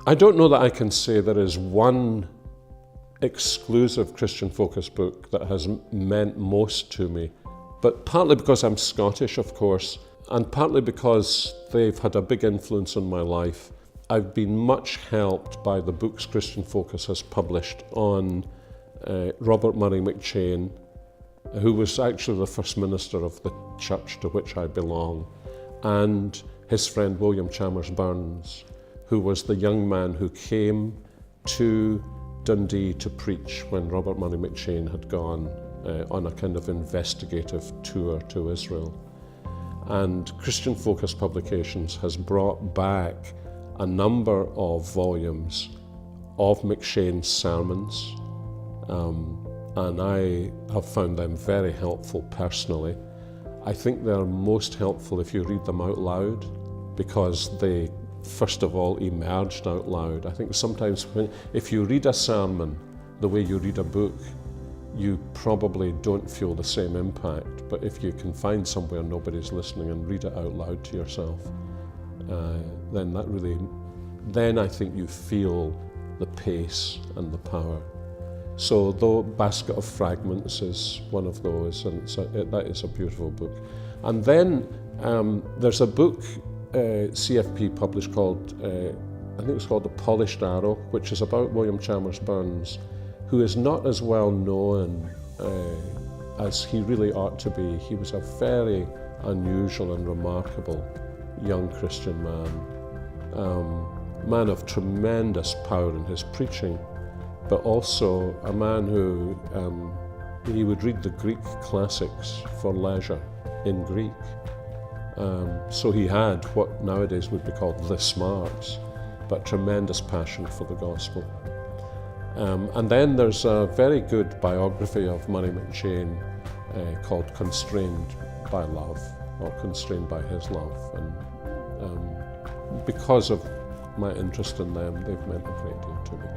I don't know that I can say there is one exclusive Christian focus book that has meant most to me, but partly because I'm Scottish, of course, and partly because they've had a big influence on my life. I've been much helped by the books Christian Focus has published on Robert Murray McCheyne, who was actually the first minister of the church to which I belong, and his friend William Chalmers Burns, who was the young man who came to Dundee to preach when Robert Murray McCheyne had gone on a kind of investigative tour to Israel. And Christian Focus Publications has brought back a number of volumes of McCheyne's sermons, and I have found them very helpful personally. I think they're most helpful if you read them out loud, because they first of all emerged out loud. I think sometimes if you read a sermon the way you read a book, you probably don't feel the same impact, but if you can find somewhere nobody's listening and read it out loud to yourself, then I think you feel the pace and the power. So the Basket of Fragments is one of those, and that is a beautiful book. And then there's a book CFP published called, I think it's called The Polished Arrow, which is about William Chalmers Burns, who is not as well known as he really ought to be. He was a very unusual and remarkable young Christian man of tremendous power in his preaching, but also a man who he would read the Greek classics for leisure in Greek. So he had what nowadays would be called the smarts, but tremendous passion for the gospel. And then there's a very good biography of Murray McCheyne called Constrained by Love, or Constrained by His Love. And because of my interest in them, they've meant a great deal to me.